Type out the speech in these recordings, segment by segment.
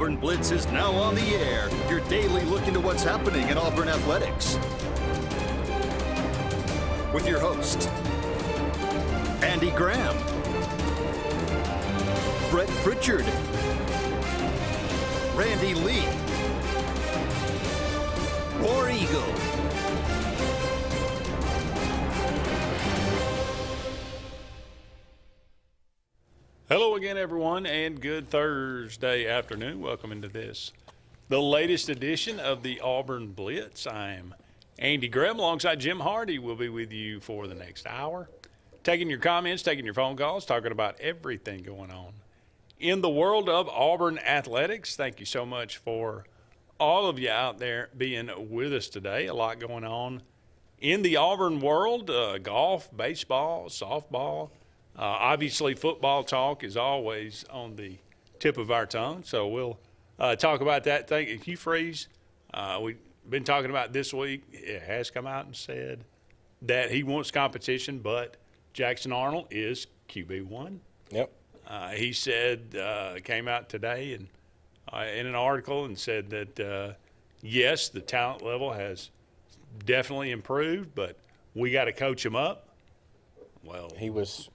Auburn Blitz is now on the air, your daily look into what's happening in Auburn athletics. With your hosts, Andy Graham, Brett Pritchard, Randy Lee, War Eagle. Hello again, everyone, and good Thursday afternoon. Welcome into the latest edition of the Auburn Blitz. I'm Andy Graham alongside Jim Hardy. We'll be with you for the next hour, taking your comments, taking your phone calls, talking about everything going on in the world of Auburn athletics. Thank you so much for all of you out there being with us today. A lot going on in the Auburn world, golf, baseball, softball. Obviously, football talk is always on the tip of our tongue, so we'll talk about that. Thank you, Hugh Freeze. We've been talking about this week. It has come out and said that he wants competition, but Jackson Arnold is QB1. Yep. He said, came out today and in an article and said that, yes, the talent level has definitely improved, but we got to coach him up. Well, He was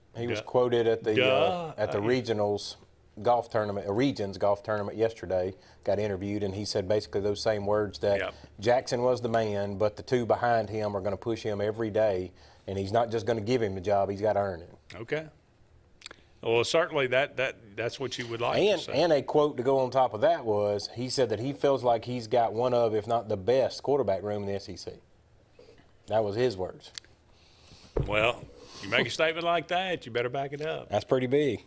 quoted at the regionals golf tournament, regions golf tournament yesterday. Got interviewed, and he said basically those same words that Jackson was the man, but the two behind him are going to push him every day, and he's not just going to give him the job; he's got to earn it. Okay. Well, certainly that's what you would like to say. And a quote to go on top of that was he said that he feels like he's got one of, if not the best, quarterback room in the SEC. That was his words. Well, you make a statement like that, you better back it up. That's pretty big.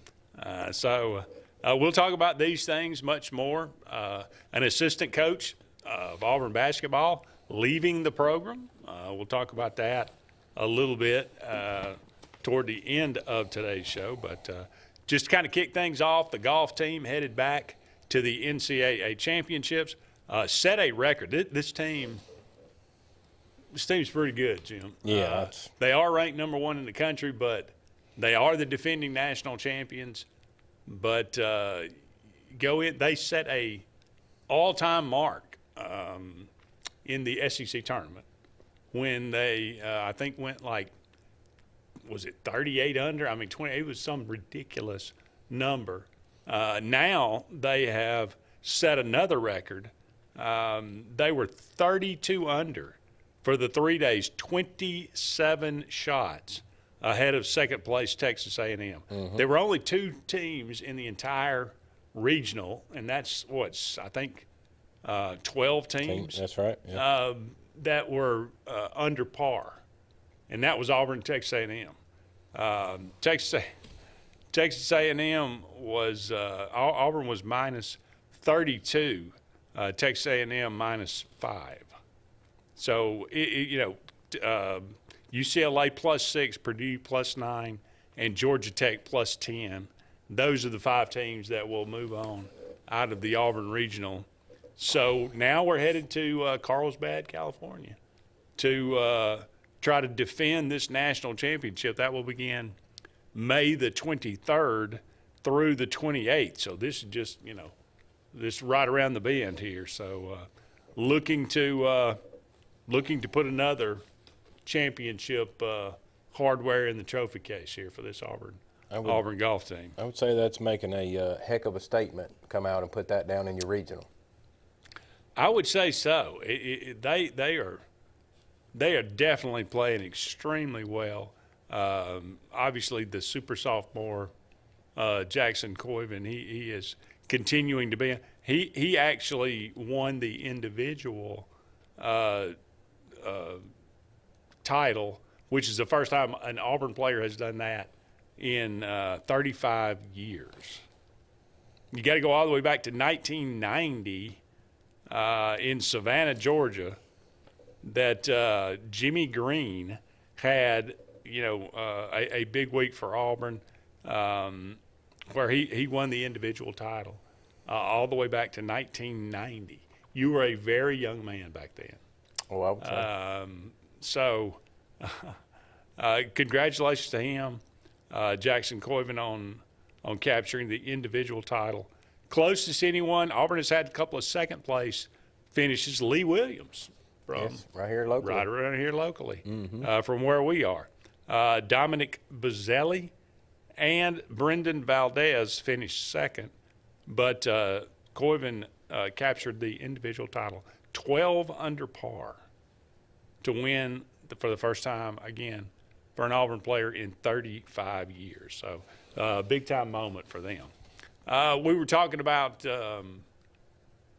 So we'll talk about these things much more. An assistant coach of Auburn basketball leaving the program. We'll talk about that a little bit toward the end of today's show. But just to kind of kick things off, the golf team headed back to the NCAA championships, set a record. This team's pretty good, Jim. Yeah. They are ranked number one in the country, but they are the defending national champions. But they set a all-time mark in the SEC tournament when they, I think, went like, was it 38 under? I mean, 20. It was some ridiculous number. Now they have set another record. They were 32 under. For the 3 days, 27 shots ahead of second place Texas A&M. Mm-hmm. There were only two teams in the entire regional, and that's I think 12 teams. That's right. Yeah. That were under par, and that was Auburn, Texas A&M. Texas A&M was Auburn was minus 32, Texas A&M minus 5. So, UCLA plus 6, Purdue plus 9, and Georgia Tech plus 10. Those are the 5 teams that will move on out of the Auburn Regional. So now we're headed to Carlsbad, California, to try to defend this national championship. That will begin May the 23rd through the 28th. So this is just, this right around the bend here. So looking to put another championship hardware in the trophy case here for this Auburn golf team. I would say that's making a heck of a statement. Come out and put that down in your regional. I would say so. They are definitely playing extremely well. Obviously, the super sophomore Jackson Coiven, he is continuing to be. He actually won the individual title, which is the first time an Auburn player has done that in 35 years. You got to go all the way back to 1990 in Savannah, Georgia, that Jimmy Green had, a big week for Auburn where he won the individual title all the way back to 1990. You were a very young man back then. Oh, I would say. So congratulations to him, Jackson Coiven, on capturing the individual title. closest anyone, Auburn has had a couple of second place finishes. Lee Williams from right here locally. Right around here locally, from where we are. Dominic Bazzelli and Brendan Valdez finished second, but Coyvin captured the individual title, 12 under par, to win for the first time again for an Auburn player in 35 years. So big-time moment for them. We were talking about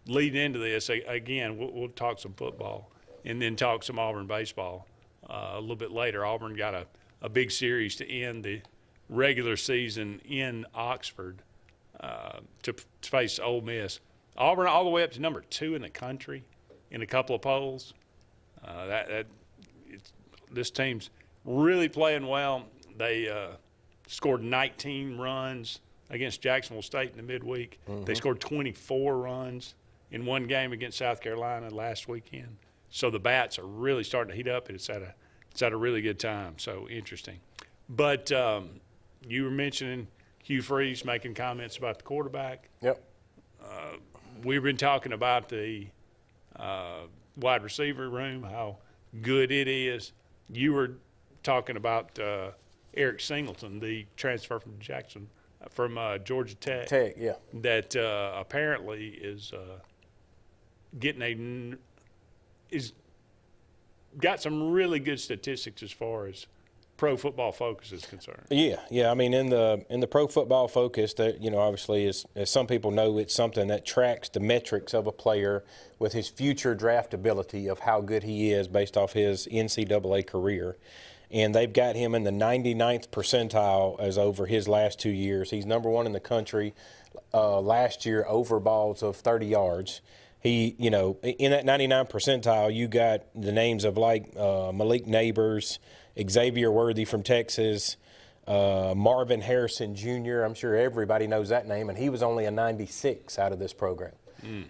leading into this. Again, we'll talk some football and then talk some Auburn baseball a little bit later. Auburn got a big series to end the regular season in Oxford to face Ole Miss. Auburn all the way up to number 2 in the country in a couple of polls. This team's really playing well. They scored 19 runs against Jacksonville State in the midweek. They scored 24 runs in one game against South Carolina last weekend. So the bats are really starting to heat up, and it's at a really good time. So interesting. But you were mentioning Hugh Freeze making comments about the quarterback. Yep. We've been talking about the wide receiver room, how good it is. You were talking about Eric Singleton, the transfer from Georgia Tech. Yeah. That apparently is got some really good statistics as far as Pro Football Focus is concerned. Yeah. I mean, in the Pro Football Focus, that obviously, as some people know, it's something that tracks the metrics of a player with his future draftability of how good he is based off his NCAA career. And they've got him in the 99th percentile as over his last 2 years. He's number 1 in the country last year over balls of 30 yards. He, in that 99th percentile, you got the names of Malik Neighbors, Xavier Worthy from Texas, Marvin Harrison Jr. I'm sure everybody knows that name, and he was only a 96 out of this program.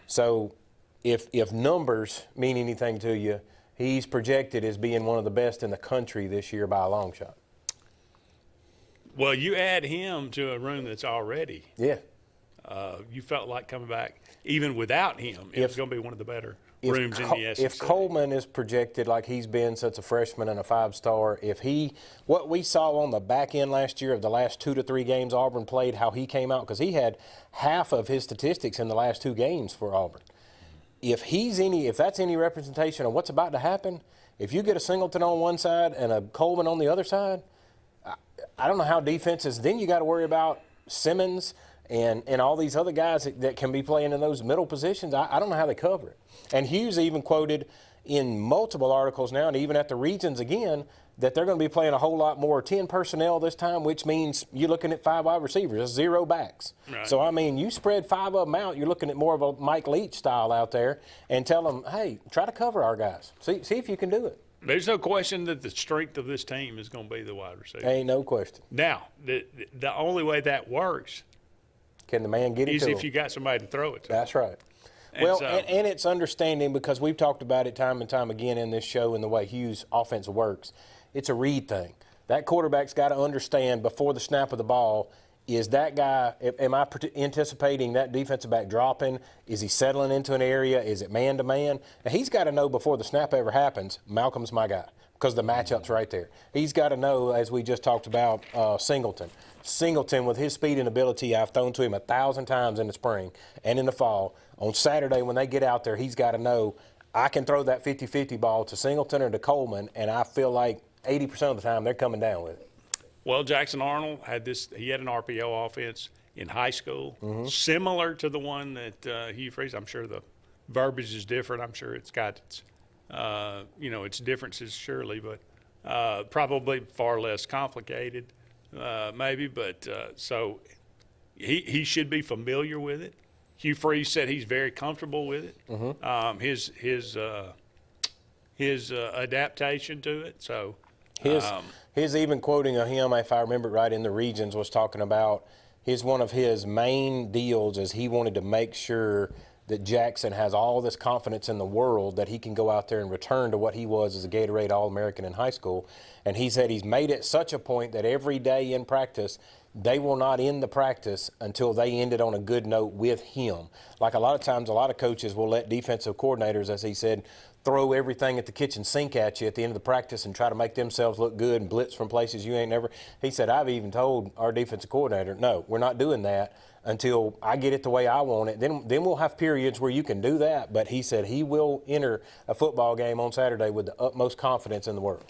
So if numbers mean anything to you, he's projected as being one of the best in the country this year by a long shot. Well, you add him to a room that's already. Yeah. You felt like coming back, even without him, it was going to be one of the better rooms in the SEC. If Coleman is projected like he's been since a freshman and a 5-star, what we saw on the back end last year of the last 2 to 3 games Auburn played, how he came out, because he had half of his statistics in the last 2 games for Auburn. If that's any representation of what's about to happen, if you get a Singleton on one side and a Coleman on the other side, I don't know how defenses. Then you got to worry about Simmons and all these other guys that can be playing in those middle positions. I don't know how they cover it. And Hughes even quoted in multiple articles now, and even at the Regions again, that they're going to be playing a whole lot more 10 personnel this time, which means you're looking at 5 wide receivers, 0 backs. Right. So, I mean, you spread 5 of them out, you're looking at more of a Mike Leach style out there, and tell them, hey, try to cover our guys. See if you can do it. There's no question that the strength of this team is going to be the wide receiver. Ain't no question. Now, the only way that works can the man get it is to if him? you got somebody to throw it to. That's right. And it's understanding, because we've talked about it time and time again in this show and the way Hughes' offense works. It's a read thing. That quarterback's got to understand before the snap of the ball, is that guy, am I anticipating that defensive back dropping? Is he settling into an area? Is it man-to-man? And he's got to know before the snap ever happens, Malcolm's my guy, because the matchup's right there. He's got to know, as we just talked about, Singleton. Singleton, with his speed and ability, I've thrown to him 1,000 times in the spring and in the fall. On Saturday, when they get out there, he's got to know, I can throw that 50-50 ball to Singleton or to Coleman, and I feel like 80% of the time they're coming down with it. Well, Jackson Arnold he had an RPO offense in high school, similar to the one that Hugh Freeze. I'm sure the verbiage is different. I'm sure it's got its, its differences, surely, but probably far less complicated, maybe. But so he should be familiar with it. Hugh Freeze said he's very comfortable with it. His adaptation to it. So his even quoting of him, if I remember right, in the Regions, was talking about one of his main deals is he wanted to make sure that Jackson has all this confidence in the world that he can go out there and return to what he was as a Gatorade All-American in high school. And he said he's made it such a point that every day in practice they will not end the practice until they end it on a good note with him. Like a lot of times, a lot of coaches will let defensive coordinators, as he said, throw everything at the kitchen sink at you at the end of the practice and try to make themselves look good and blitz from places you ain't never. He said, I've even told our defensive coordinator, no, we're not doing that until I get it the way I want it. Then we'll have periods where you can do that. But he said he will enter a football game on Saturday with the utmost confidence in the world.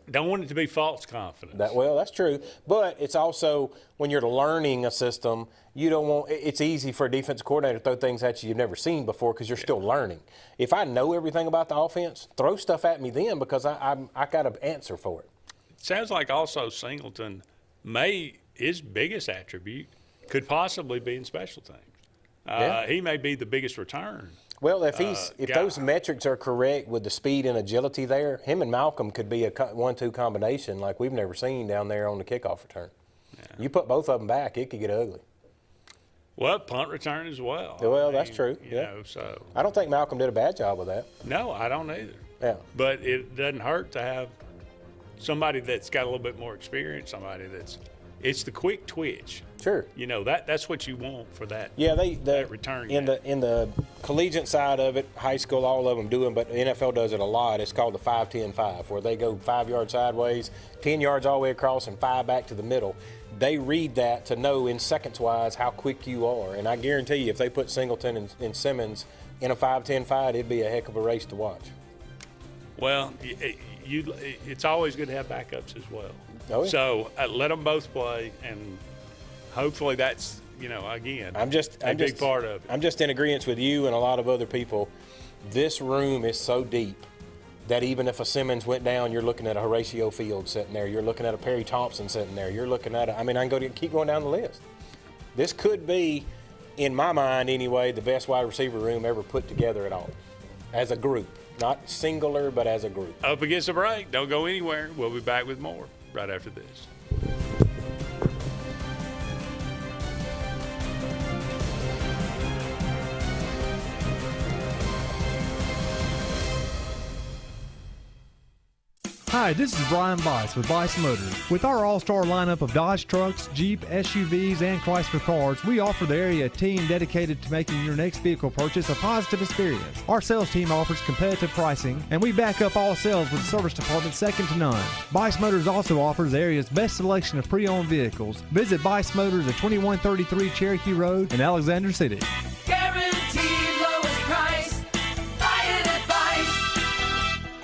Don't want it to be false confidence. Well, that's true. But it's also when you're learning a system, you don't want. It's easy for a defensive coordinator to throw things at you you've never seen before because you're still learning. If I know everything about the offense, throw stuff at me then because I got an answer for it. It sounds like also Singleton his biggest attribute could possibly be in special teams. He may be the biggest return. Well, if those metrics are correct with the speed and agility there, him and Malcolm could be a 1-2 combination like we've never seen down there on the kickoff return. Yeah. You put both of them back, it could get ugly. Well, punt return as well. Well, that's true. You know, so I don't think Malcolm did a bad job with that. No, I don't either. Yeah. But it doesn't hurt to have somebody that's got a little bit more experience, it's the quick twitch. Sure. You know, that's what you want for that. Yeah, that return. In the collegiate side of it, high school, all of them do it, but the NFL does it a lot. It's called the 5-10-5, where they go 5 yards sideways, 10 yards all the way across, and 5 back to the middle. They read that to know in seconds-wise how quick you are. And I guarantee you, if they put Singleton and Simmons in a 5-10-5, it'd be a heck of a race to watch. Well, it's always good to have backups as well. Oh, yeah. So let them both play, and hopefully that's, again, a big part of it. I'm just in agreement with you and a lot of other people. This room is so deep that even if a Simmons went down, you're looking at a Horatio Fields sitting there. You're looking at a Perry Thompson sitting there. You're looking at I can keep going down the list. This could be, in my mind anyway, the best wide receiver room ever put together at all, as a group. Not singular, but as a group. Up against the break. Don't go anywhere. We'll be back with more right after this. Hi, this is Brian Bice with Bice Motors. With our all-star lineup of Dodge trucks, Jeep, SUVs, and Chrysler cars, we offer the area a team dedicated to making your next vehicle purchase a positive experience. Our sales team offers competitive pricing, and we back up all sales with a service department second to none. Bice Motors also offers the area's best selection of pre-owned vehicles. Visit Bice Motors at 2133 Cherokee Road in Alexander City. Guaranteed lowest price. Buy it at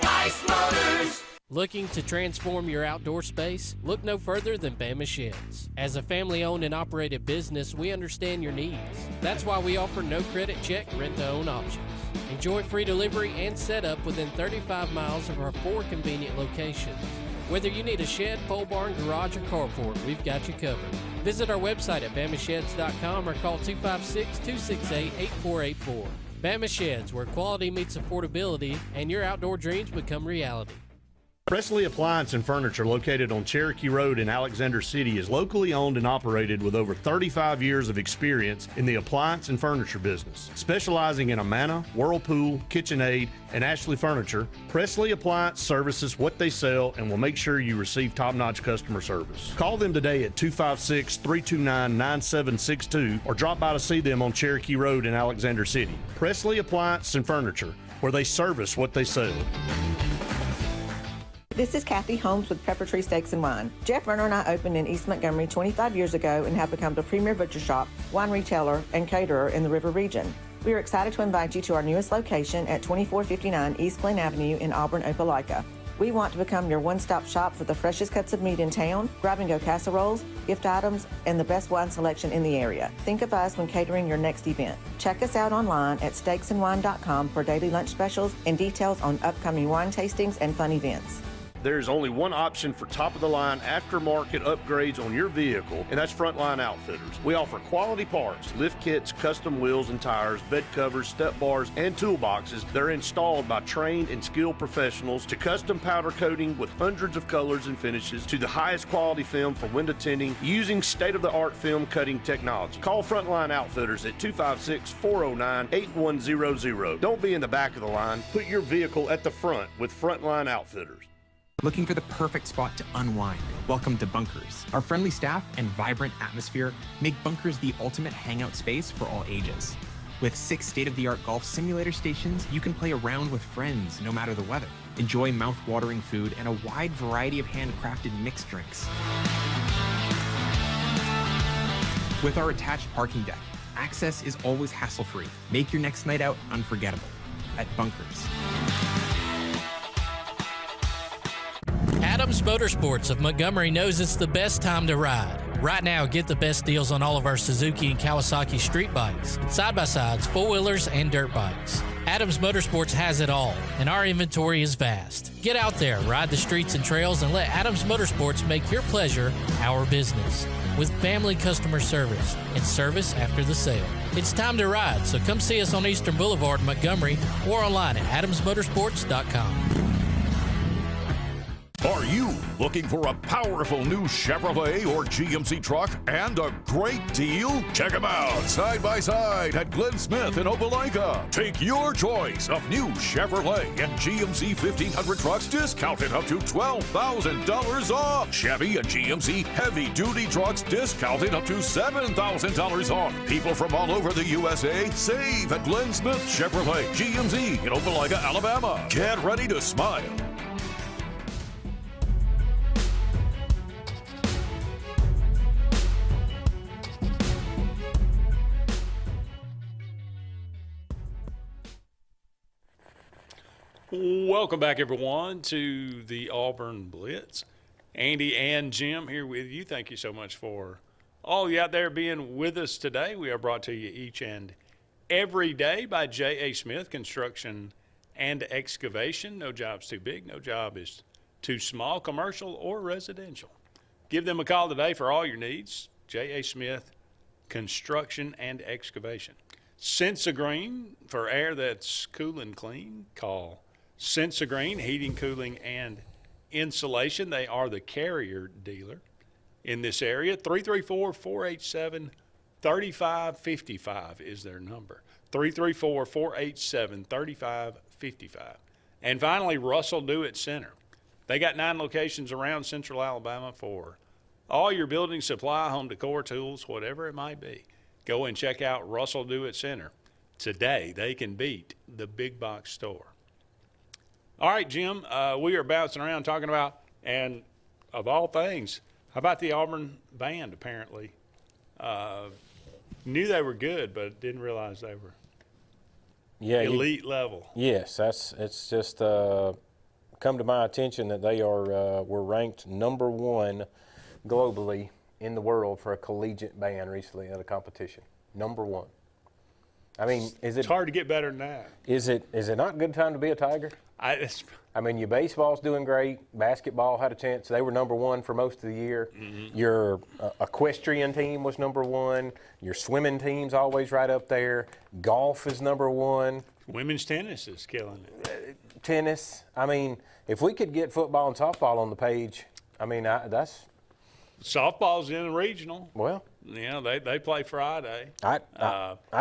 Bice Motors. Looking to transform your outdoor space? Look no further than Bama Sheds. As a family-owned and operated business, we understand your needs. That's why we offer no credit check, rent-to-own options. Enjoy free delivery and setup within 35 miles of our 4 convenient locations. Whether you need a shed, pole barn, garage, or carport, we've got you covered. Visit our website at bamasheds.com or call 256-268-8484. Bama Sheds, where quality meets affordability and your outdoor dreams become reality. Presley Appliance and Furniture, located on Cherokee Road in Alexander City, is locally owned and operated with over 35 years of experience in the appliance and furniture business. Specializing in Amana, Whirlpool, KitchenAid, and Ashley Furniture, Presley Appliance services what they sell and will make sure you receive top-notch customer service. Call them today at 256-329-9762 or drop by to see them on Cherokee Road in Alexander City. Presley Appliance and Furniture, where they service what they sell. This is Kathy Holmes with Pepper Tree Steaks and Wine. Jeff Verner and I opened in East Montgomery 25 years ago and have become the premier butcher shop, wine retailer, and caterer in the River region. We are excited to invite you to our newest location at 2459 East Glen Avenue in Auburn, Opelika. We want to become your one-stop shop for the freshest cuts of meat in town, grab-and-go casseroles, gift items, and the best wine selection in the area. Think of us when catering your next event. Check us out online at steaksandwine.com for daily lunch specials and details on upcoming wine tastings and fun events. There's only one option for top-of-the-line aftermarket upgrades on your vehicle, and that's Frontline Outfitters. We offer quality parts, lift kits, custom wheels and tires, bed covers, step bars, and toolboxes that are installed by trained and skilled professionals, to custom powder coating with hundreds of colors and finishes, to the highest quality film for window tinting using state-of-the-art film cutting technology. Call Frontline Outfitters at 256-409-8100. Don't be in the back of the line. Put your vehicle at the front with Frontline Outfitters. Looking for the perfect spot to unwind? Welcome to Bunkers. Our friendly staff and vibrant atmosphere make Bunkers the ultimate hangout space for all ages. With 6 state-of-the-art golf simulator stations, you can play around with friends no matter the weather. Enjoy mouth-watering food and a wide variety of handcrafted mixed drinks. With our attached parking deck, access is always hassle-free. Make your next night out unforgettable at Bunkers. Adams Motorsports of Montgomery knows it's the best time to ride. Right now, get the best deals on all of our Suzuki and Kawasaki street bikes, side-by-sides, four-wheelers, and dirt bikes. Adams Motorsports has it all, and our inventory is vast. Get out there, ride the streets and trails, and let Adams Motorsports make your pleasure our business. With family customer service and service after the sale. It's time to ride, so come see us on Eastern Boulevard in Montgomery or online at adamsmotorsports.com. Are you looking for a powerful new Chevrolet or GMC truck and a great deal? Check them out side by side at Glenn Smith in Opelika. Take your choice of new Chevrolet and GMC 1500 trucks discounted up to $12,000 off. Chevy and GMC heavy-duty trucks discounted up to $7,000 off. People from all over the USA save at Glenn Smith Chevrolet GMC in Opelika, Alabama. Get ready to smile. Welcome back, everyone, to the Auburn Blitz. Andy and Jim here with you. Thank you so much for all you out there being with us today. We are brought to you each and every day by J.A. Smith Construction and Excavation. No job's too big. No job is too small, commercial or residential. Give them a call today for all your needs. J.A. Smith Construction and Excavation. Sensa-Green for air that's cool and clean. Call Sensa-Green Heating, Cooling, and Insulation. They are the carrier dealer in this area. 334-487-3555 is their number. 334-487-3555. And finally, Russell Do-It Center. They got 9 locations around Central Alabama for all your building supply, home decor, tools, whatever it might be. Go and check out Russell Do-It Center. Today, they can beat the big box store. All right, Jim, we are bouncing around talking about, and of all things, how about the Auburn band, apparently? Knew they were good, but didn't realize they were elite level. Yes, it's just come to my attention that they were ranked number 1 globally in the world for a collegiate band recently at a competition. Number 1. I mean, It's hard to get better than that. Is it not a good time to be a Tiger? I mean, your baseball's doing great. Basketball had a chance. They were number 1 for most of the year. Mm-hmm. Your equestrian team was number 1. Your swimming team's always right up there. Golf is number 1. Women's tennis is killing it. Tennis. I mean, if we could get football and softball on the page, I mean, that's – softball's in a regional. Well, you know, they play Friday. I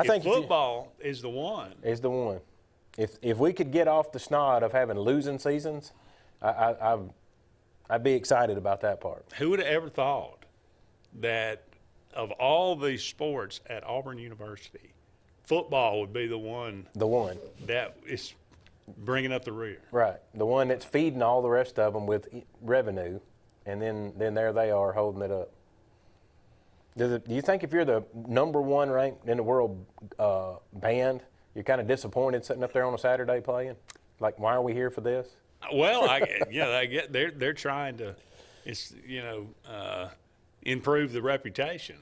think football is the one. Is the one. If we could get off the snot of having losing seasons, I'd be excited about that part. Who would have ever thought that of all the sports at Auburn University, football would be the one that is bringing up the rear? Right, the one that's feeding all the rest of them with revenue. And then there they are holding it up. Do you think if you're the number 1 ranked in the world band, you're kind of disappointed sitting up there on a Saturday playing? Like, why are we here for this? Well, they're trying to, improve the reputation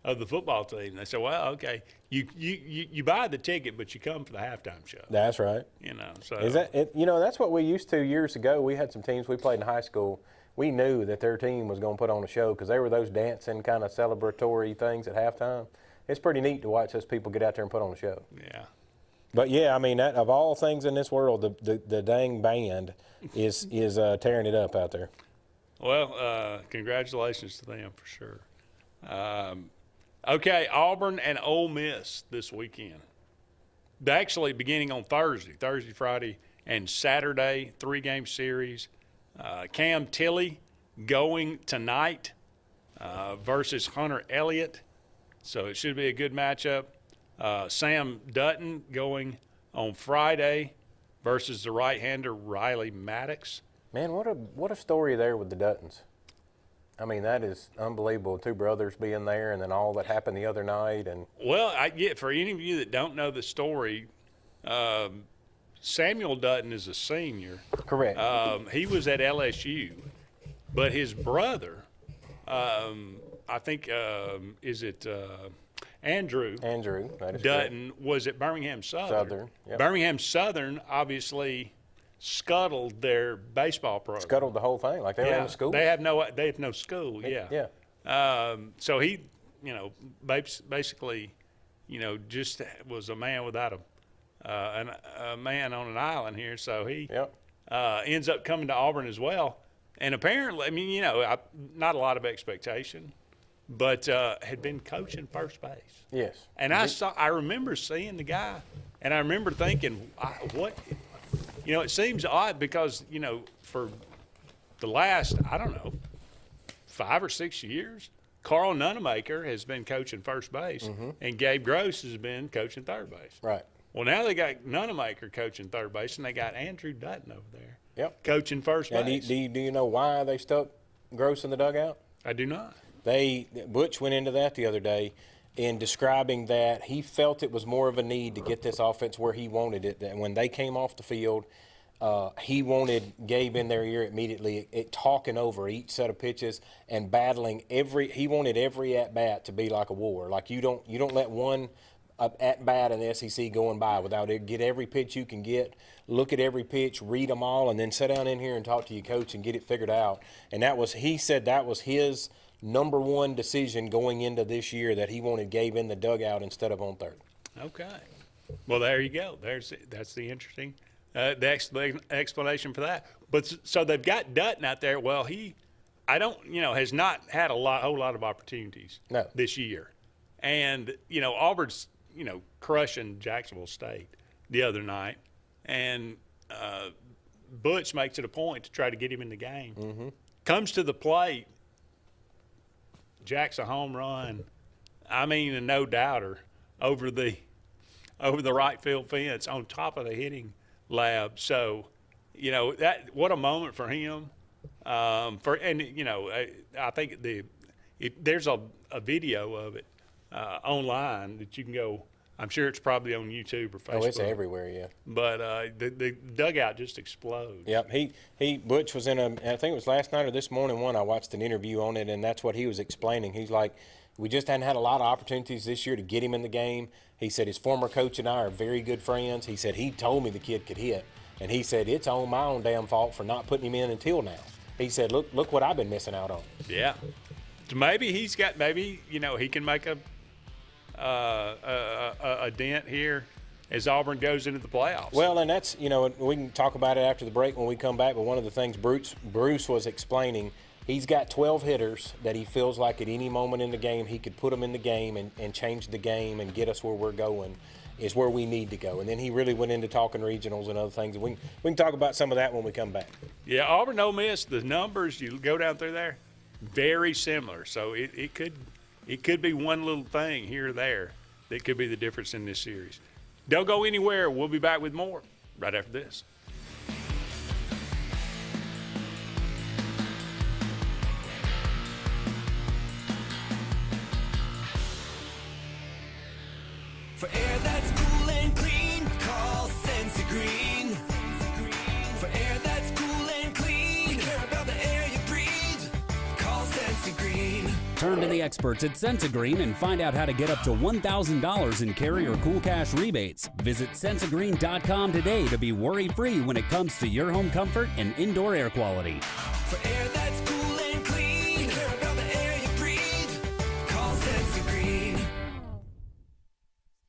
of the football team. They say, well, okay, you buy the ticket, but you come for the halftime show. That's right. So is that it? That's what we used to years ago. We had some teams we played in high school. We knew that their team was going to put on a show because they were those dancing kind of celebratory things at halftime. It's pretty neat to watch those people get out there and put on a show. Yeah. But, yeah, I mean, of all things in this world, the dang band is tearing it up out there. Well, congratulations to them for sure. Okay, Auburn and Ole Miss this weekend. Actually, beginning on Thursday, Friday, and Saturday, 3-game series. Cam Tilley going tonight versus Hunter Elliott. So it should be a good matchup. Sam Dutton going on Friday versus the right-hander Riley Maddox. Man, what a story there with the Duttons. I mean, that is unbelievable. Two brothers being there, and then all that happened the other night. And well, for any of you that don't know the story, Samuel Dutton is a senior. Correct. He was at LSU, but his brother, I think, Andrew that is Dutton was at Birmingham Southern. Yep. Birmingham Southern obviously scuttled their baseball program. Scuttled the whole thing, like they were in the school. They have no school. Yeah. So he, basically, just was a man without a man on an island here. So he ends up coming to Auburn as well. And apparently, I mean, not a lot of expectation, but had been coaching first base. Yes. And I remember seeing the guy, and I remember thinking, what? It seems odd because, for the last, 5 or 6 years, Carl Nunemaker has been coaching first base, and Gabe Gross has been coaching third base. Right. Well, now they got Nunemaker coaching third base, and they got Andrew Dutton over there coaching first and base. Do you know why they stuck Gross in the dugout? I do not. Butch went into that the other day in describing that he felt it was more of a need to get this offense where he wanted it. That when they came off the field, he wanted Gabe in their ear immediately, talking over each set of pitches and battling he wanted every at bat to be like a war. Like you don't let one at bat in the SEC going by without it. Get every pitch you can get, look at every pitch, read them all, and then sit down in here and talk to your coach and get it figured out. And he said that was his number one decision going into this year, that he wanted Gabe in the dugout instead of on third. Okay. Well, there you go. That's the interesting the explanation for that. But so they've got Dutton out there. Well, has not had a whole lot of opportunities this year. And, Auburn's, crushing Jacksonville State the other night. And Butch makes it a point to try to get him in the game. Mm-hmm. Comes to the plate. Jack's a home run. I mean, a no-doubter over the right field fence on top of the hitting lab. So, what a moment for him. I think there's a video of it online that you can go. I'm sure it's probably on YouTube or Facebook. Oh, it's everywhere, yeah. But the dugout just explodes. Yep. Butch was I think it was last night or this morning I watched an interview on it, and that's what he was explaining. He's like, we just hadn't had a lot of opportunities this year to get him in the game. He said his former coach and I are very good friends. He said he told me the kid could hit, and he said it's on my own damn fault for not putting him in until now. He said, look what I've been missing out on. Yeah. So maybe he can make a dent here as Auburn goes into the playoffs. Well, and that's, we can talk about it after the break when we come back, but one of the things Bruce was explaining, he's got 12 hitters that he feels like at any moment in the game he could put them in the game and change the game and get us where we're going, is where we need to go. And then he really went into talking regionals and other things. We can talk about some of that when we come back. Yeah, Auburn, Ole Miss, the numbers, you go down through there, very similar. So it could be one little thing here or there that could be the difference in this series. Don't go anywhere. We'll be back with more right after this. For air that's cool and clean, call Sensi Green. For air that's cool and clean, care about the air you breathe, call Sensi Green. Turn to the experts at Sensigreen and find out how to get up to $1,000 in Carrier Cool Cash rebates. Visit Sensigreen.com today to be worry-free when it comes to your home comfort and indoor air quality. For air that's cool and clean, care about the air you breathe, call Sensi Green.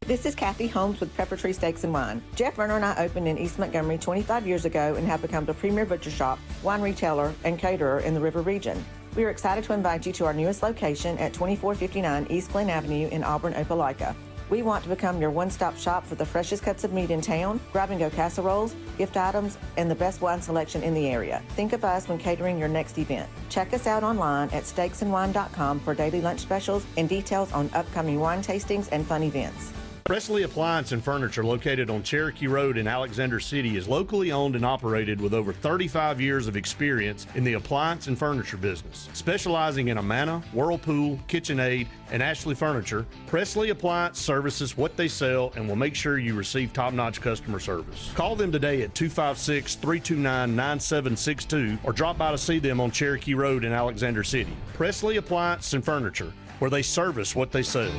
This is Kathy Holmes with Pepper Tree Steaks and Wine. Jeff Verner and I opened in East Montgomery 25 years ago and have become the premier butcher shop, wine retailer, and caterer in the River region. We are excited to invite you to our newest location at 2459 East Glen Avenue in Auburn, Opelika. We want to become your one-stop shop for the freshest cuts of meat in town, grab-and-go casseroles, gift items, and the best wine selection in the area. Think of us when catering your next event. Check us out online at steaksandwine.com for daily lunch specials and details on upcoming wine tastings and fun events. Presley Appliance and Furniture, located on Cherokee Road in Alexander City, is locally owned and operated with over 35 years of experience in the appliance and furniture business. Specializing in Amana, Whirlpool, KitchenAid, and Ashley Furniture, Presley Appliance services what they sell and will make sure you receive top-notch customer service. Call them today at 256-329-9762 or drop by to see them on Cherokee Road in Alexander City. Presley Appliance and Furniture, where they service what they sell.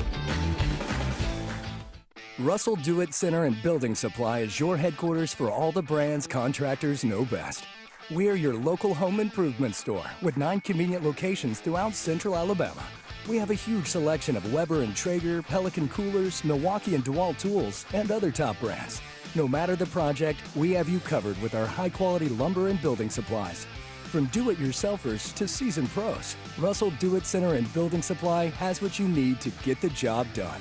Russell Do-It Center and Building Supply is your headquarters for all the brands contractors know best. We are your local home improvement store with 9 convenient locations throughout central Alabama. We have a huge selection of Weber and Traeger, Pelican coolers, Milwaukee and DeWalt tools, and other top brands. No matter the project, we have you covered with our high-quality lumber and building supplies. From do-it-yourselfers to seasoned pros, Russell Do-It Center and Building Supply has what you need to get the job done.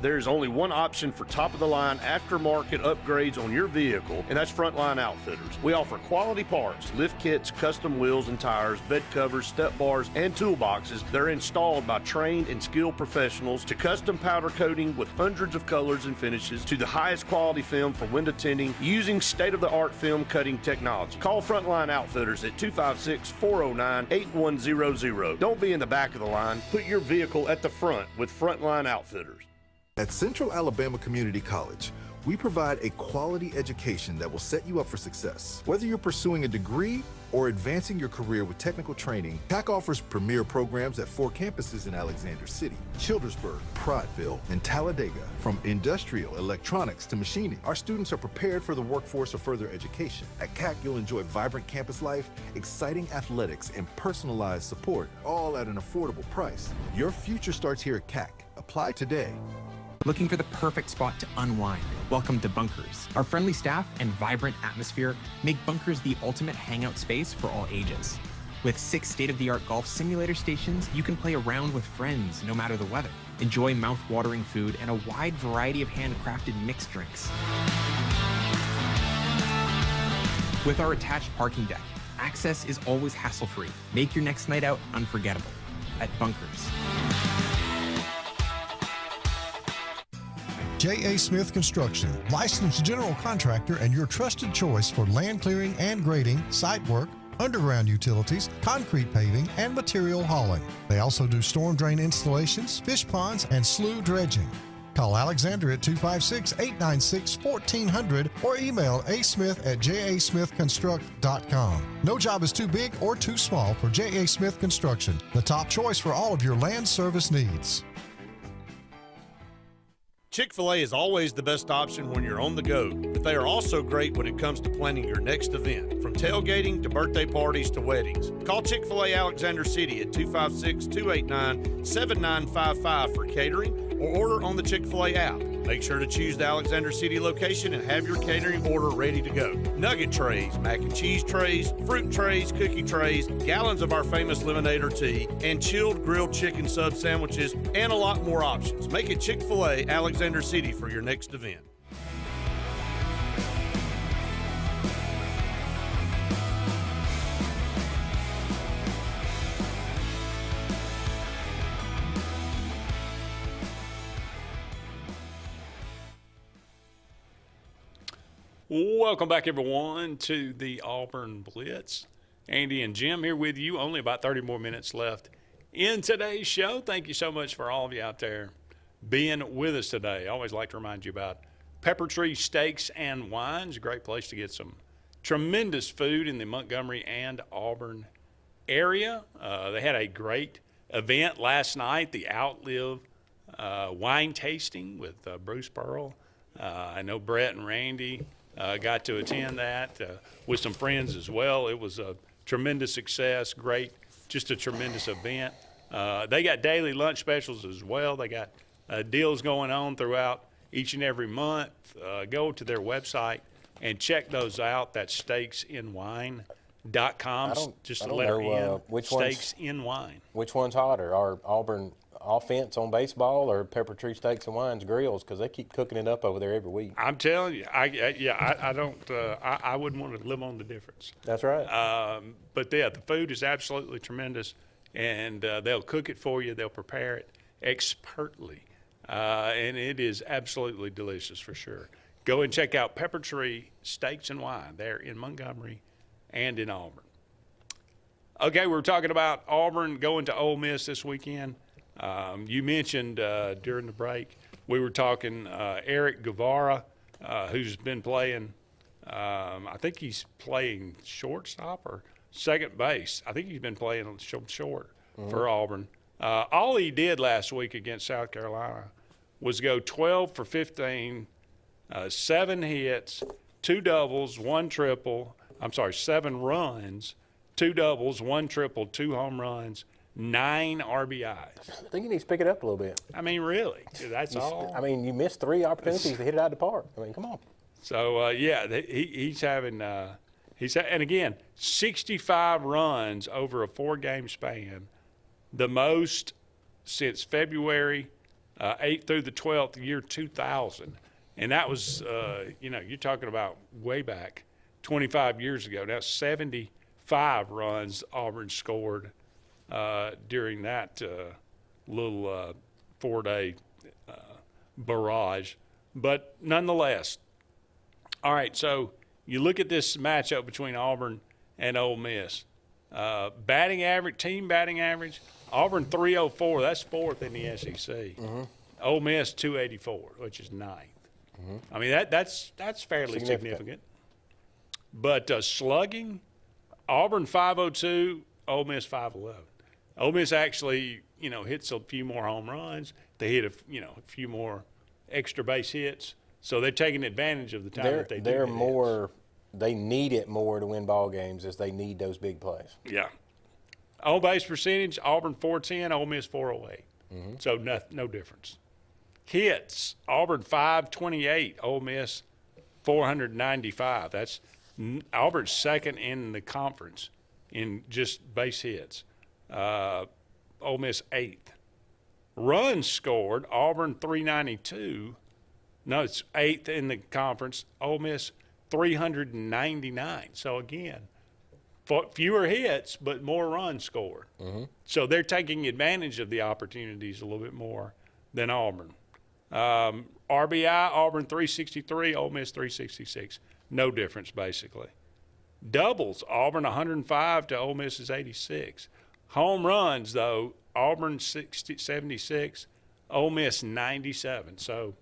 There's only one option for top-of-the-line aftermarket upgrades on your vehicle, and that's Frontline Outfitters. We offer quality parts, lift kits, custom wheels and tires, bed covers, step bars, and toolboxes that are installed by trained and skilled professionals, to custom powder coating with hundreds of colors and finishes, to the highest quality film for window tinting using state-of-the-art film cutting technology. Call Frontline Outfitters at 256-409-8100. Don't be in the back of the line. Put your vehicle at the front with Frontline Outfitters. At Central Alabama Community College, we provide a quality education that will set you up for success. Whether you're pursuing a degree or advancing your career with technical training, TAC offers premier programs at 4 campuses in Alexander City, Childersburg, Prattville, and Talladega. From industrial, electronics to machining, our students are prepared for the workforce or further education. At CAC, you'll enjoy vibrant campus life, exciting athletics, and personalized support, all at an affordable price. Your future starts here at CAC. Apply today. Looking for the perfect spot to unwind? Welcome to Bunkers. Our friendly staff and vibrant atmosphere make Bunkers the ultimate hangout space for all ages. With 6 state-of-the-art golf simulator stations, you can play around with friends no matter the weather. Enjoy mouth-watering food and a wide variety of handcrafted mixed drinks. With our attached parking deck, access is always hassle-free. Make your next night out unforgettable at Bunkers. J.A. Smith Construction, licensed general contractor and your trusted choice for land clearing and grading, site work, underground utilities, concrete paving, and material hauling. They also do storm drain installations, fish ponds, and slough dredging. Call Alexander at 256-896-1400 or email asmith@jasmithconstruct.com. No job is too big or too small for J.A. Smith Construction, the top choice for all of your land service needs. Chick-fil-A is always the best option when you're on the go, but they are also great when it comes to planning your next event, from tailgating to birthday parties to weddings. Call Chick-fil-A Alexander City at 256-289-7955 for catering, or order on the Chick-fil-A app. Make sure to choose the Alexander City location and have your catering order ready to go. Nugget trays, mac and cheese trays, fruit trays, cookie trays, gallons of our famous lemonade or tea, and chilled grilled chicken sub sandwiches, and a lot more options. Make it Chick-fil-A Alexander City for your next event. Welcome back, everyone, to the Auburn Blitz. Andy and Jim here with you. Only about 30 more minutes left in today's show. Thank you so much for all of you out there being with us today. I always like to remind you about Pepper Tree Steaks and Wines, a great place to get some tremendous food in the Montgomery and Auburn area. They had a great event last night, the Outlive wine tasting with Bruce Pearl. I know Brett and Randy got to attend that with some friends as well. It was a tremendous success, great, just a tremendous event. They got daily lunch specials as well. They got deals going on throughout each and every month. Go to their website and check those out. That's steaksinwine.com. Just a letter N. Which Steaks in Wine. Which one's hotter, our Auburn offense on baseball or Pepper Tree Steaks and Wines Grills, because they keep cooking it up over there every week. I'm telling you, I don't. I wouldn't want to live on the difference. That's right. But yeah, the food is absolutely tremendous, and they'll cook it for you. They'll prepare it expertly, and it is absolutely delicious for sure. Go and check out Pepper Tree Steaks and Wine there in Montgomery and in Auburn. Okay, we're talking about Auburn going to Ole Miss this weekend. You mentioned during the break, we were talking Eric Guevara, who's been playing, I think he's playing shortstop or second base. I think he's been playing short for Auburn. All he did last week against South Carolina was go 12 for 15, 7 hits, 2 doubles, 1 triple. 7 runs, 2 doubles, 1 triple, 2 home runs, 9 RBIs. I think you need to pick it up a little bit. I mean, really, that's all. I mean, you missed 3 opportunities to hit it out of the park. I mean, come on. So, he's having and again, 65 runs over a 4-game span, the most since February 8th through the 12th, year 2000. And that was, you're talking about way back 25 years ago. Now, 75 runs Auburn scored during that little 4-day barrage. But nonetheless, all right, so you look at this matchup between Auburn and Ole Miss. Batting average, team batting average, Auburn 304, that's 4th in the SEC. Ole Miss 284, which is 9th. I mean, that's fairly significant. But slugging, Auburn 502, Ole Miss 511. Ole Miss actually, hits a few more home runs. They hit a few more extra base hits. So they're taking advantage of the time that they do. They're more. They need it more to win ball games, as they need those big plays. Yeah. On base percentage, Auburn 410, Ole Miss 408. So no difference. Hits, Auburn 528, Ole Miss 495. That's Auburn's second in the conference in just base hits. Ole Miss 8th. Runs scored, Auburn 392. No, it's 8th in the conference. Ole Miss 399. So again, fewer hits but more runs scored. So they're taking advantage of the opportunities a little bit more than Auburn. RBI, Auburn 363, Ole Miss 366. No difference, basically. Doubles, Auburn 105 to Ole Miss is 86. Home runs, though, Auburn 76, Ole Miss 97. So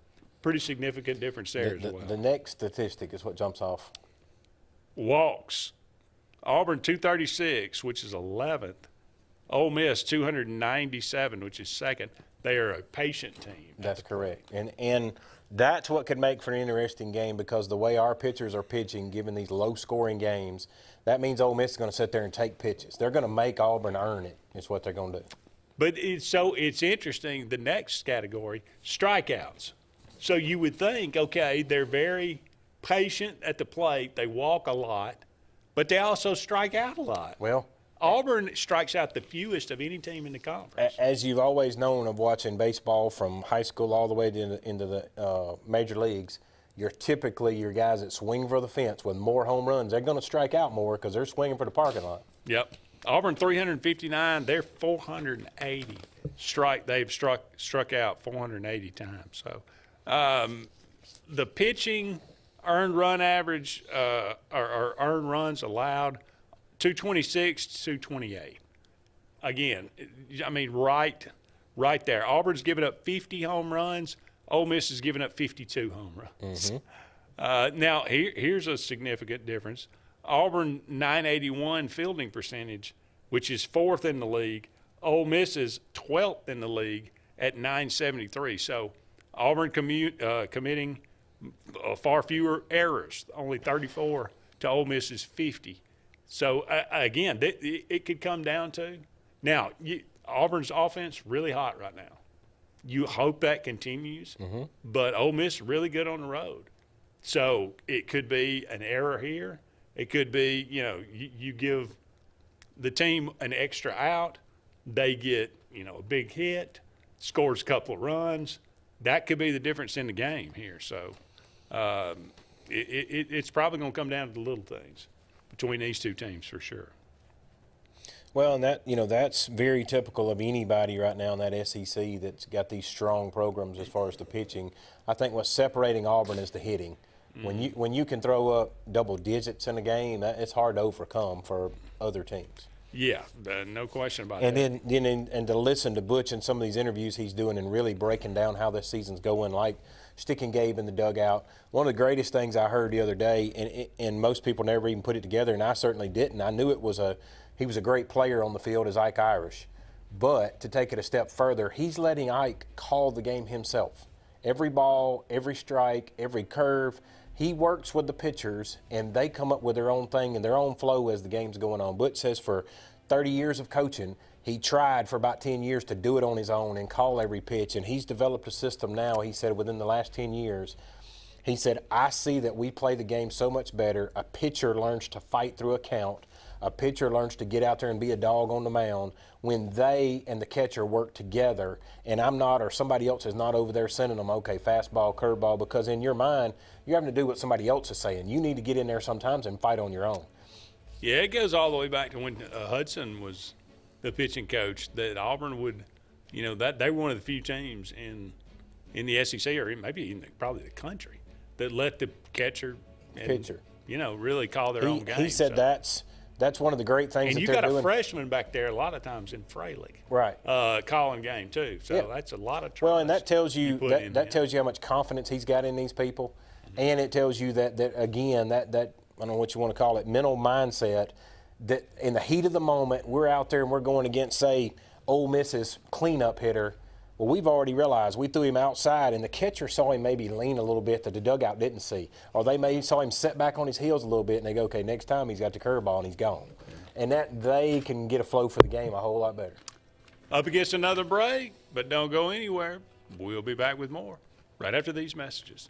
pretty significant difference there as well. The next statistic is what jumps off. Walks, Auburn 236, which is 11th. Ole Miss 297, which is 2nd. They are a patient team. That's correct. And that's what could make for an interesting game, because the way our pitchers are pitching, given these low-scoring games, that means Ole Miss is going to sit there and take pitches. They're going to make Auburn earn it, is what they're going to do. But it's interesting, the next category, strikeouts. So you would think, okay, they're very patient at the plate. They walk a lot, but they also strike out a lot. Well, Auburn strikes out the fewest of any team in the conference. As you've always known of watching baseball from high school all the way into the major leagues, you're typically your guys that swing for the fence with more home runs. They're going to strike out more because they're swinging for the parking lot. Yep. Auburn 359, they're 480. They've struck out 480 times. So the pitching earned run average or earned runs allowed, 226 to 228. Again, I mean, right there. Auburn's given up 50 home runs. Ole Miss has given up 52 home runs. Now, here's a significant difference. Auburn 981 fielding percentage, which is 4th in the league. Ole Miss is 12th in the league at 973. So Auburn committing far fewer errors, only 34 to Ole Miss's 50. So, again, it could come down to – now, Auburn's offense really hot right now. You hope that continues, but Ole Miss is really good on the road. So it could be an error here. It could be, you give the team an extra out. They get, a big hit. scores a couple of runs, that could be the difference in the game here. So it's probably going to come down to the little things between these two teams for sure. Well, and that's very typical of anybody right now in that SEC that's got these strong programs as far as the pitching. I think what's separating Auburn is the hitting. Mm-hmm. When you can throw up double digits in a game, it's hard to overcome for other teams. Yeah, no question about that. And then to listen to Butch in some of these interviews he's doing and really breaking down how this season's going, like sticking Gabe in the dugout. One of the greatest things I heard the other day, and most people never even put it together, and I certainly didn't. I knew he was a great player on the field as Ike Irish. But to take it a step further, he's letting Ike call the game himself. Every ball, every strike, every curve, he works with the pitchers, and they come up with their own thing and their own flow as the game's going on. Butch says for 30 years of coaching, he tried for about 10 years to do it on his own and call every pitch, and he's developed a system now, he said, within the last 10 years. He said, I see that we play the game so much better. A pitcher learns to fight through a count. A pitcher learns to get out there and be a dog on the mound when they and the catcher work together, and I'm not, or somebody else is not over there sending them, okay, fastball, curveball, because in your mind, you're having to do what somebody else is saying. You need to get in there sometimes and fight on your own. Yeah, it goes all the way back to when Hudson was the pitching coach, that Auburn would, that they were one of the few teams in the SEC, or maybe even probably the country, that let the catcher and pitcher, really call their own game. He said that's one of the great things. And that they're doing. You got a freshman back there a lot of times in Fraley, right? Calling game too. So that's a lot of trust. Well, and that tells you that tells you how much confidence he's got in these people, and it tells you that again that I don't know what you want to call it, mental mindset. That in the heat of the moment, we're out there and we're going against, say, Ole Miss's cleanup hitter. Well, we've already realized we threw him outside, and the catcher saw him maybe lean a little bit that the dugout didn't see. Or they maybe saw him set back on his heels a little bit, and they go, okay, next time he's got the curveball and he's gone. And that they can get a flow for the game a whole lot better. Up against another break, but don't go anywhere. We'll be back with more right after these messages.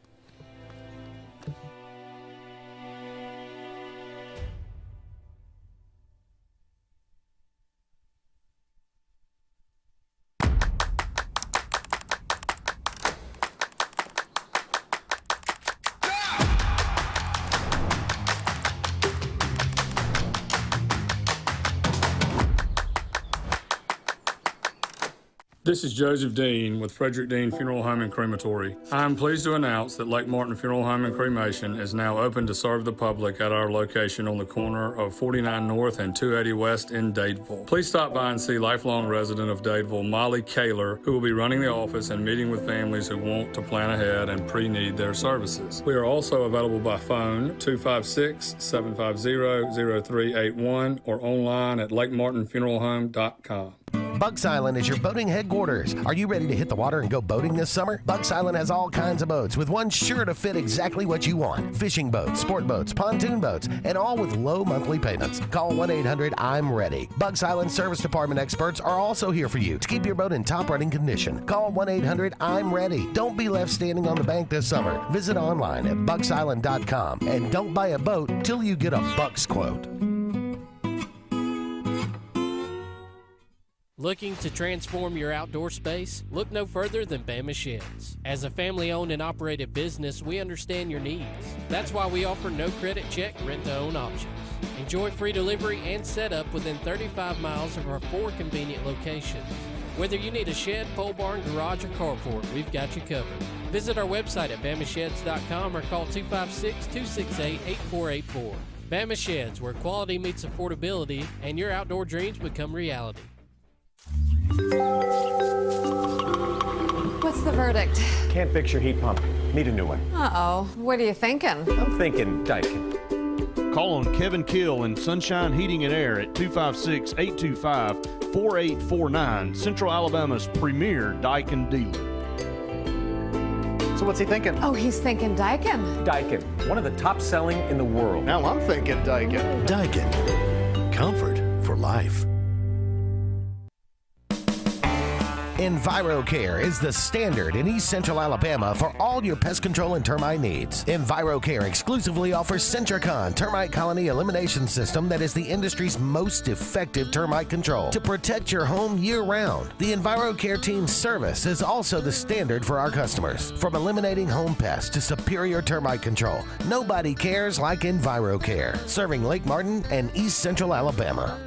This is Joseph Dean with Frederick Dean Funeral Home and Crematory. I am pleased to announce that Lake Martin Funeral Home and Cremation is now open to serve the public at our location on the corner of 49 North and 280 West in Dadeville. Please stop by and see lifelong resident of Dadeville, Molly Kaler, who will be running the office and meeting with families who want to plan ahead and pre-need their services. We are also available by phone 256-750-0381 or online at lakemartinfuneralhome.com. Bucks Island is your boating headquarters. Are you ready to hit the water and go boating this summer? Bucks Island has all kinds of boats, with one sure to fit exactly what you want. Fishing boats, sport boats, pontoon boats, and all with low monthly payments. Call 1-800-I'm-READY. Bucks Island Service Department experts are also here for you to keep your boat in top running condition. Call 1-800-I'm-READY. Don't be left standing on the bank this summer. Visit online at bucksisland.com and don't buy a boat till you get a Bucks quote. Looking to transform your outdoor space? Look no further than Bama Sheds. As a family-owned and operated business, we understand your needs. That's why we offer no credit check, rent-to-own options. Enjoy free delivery and setup within 35 miles of our 4 convenient locations. Whether you need a shed, pole barn, garage, or carport, we've got you covered. Visit our website at bamasheds.com or call 256-268-8484. Bama Sheds, where quality meets affordability and your outdoor dreams become reality. What's the verdict? Can't fix your heat pump. Need a new one. Uh-oh. What are you thinking? I'm thinking Daikin. Call on Kevin Kill and Sunshine Heating and Air at 256-825-4849, Central Alabama's premier Daikin dealer. So what's he thinking? Oh, he's thinking Daikin. Daikin, one of the top selling in the world. Now I'm thinking Daikin. Daikin. Comfort for life. EnviroCare is the standard in East Central Alabama for all your pest control and termite needs. EnviroCare exclusively offers Centricon termite colony elimination system that is the industry's most effective termite control to protect your home year-round. The EnviroCare team's service is also the standard for our customers. From eliminating home pests to superior termite control, nobody cares like EnviroCare, serving Lake Martin and East Central Alabama.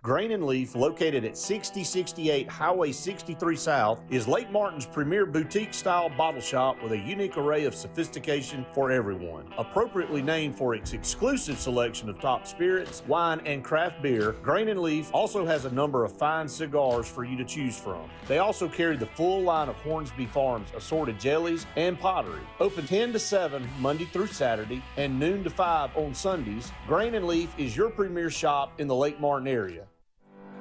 Grain and Leaf, located at 6068 Highway 63 South, is Lake Martin's premier boutique-style bottle shop with a unique array of sophistication for everyone. Appropriately named for its exclusive selection of top spirits, wine, and craft beer, Grain and Leaf also has a number of fine cigars for you to choose from. They also carry the full line of Hornsby Farms assorted jellies and pottery. Open 10 to 7 Monday through Saturday and noon to 5 on Sundays, Grain and Leaf is your premier shop in the Lake Martin area.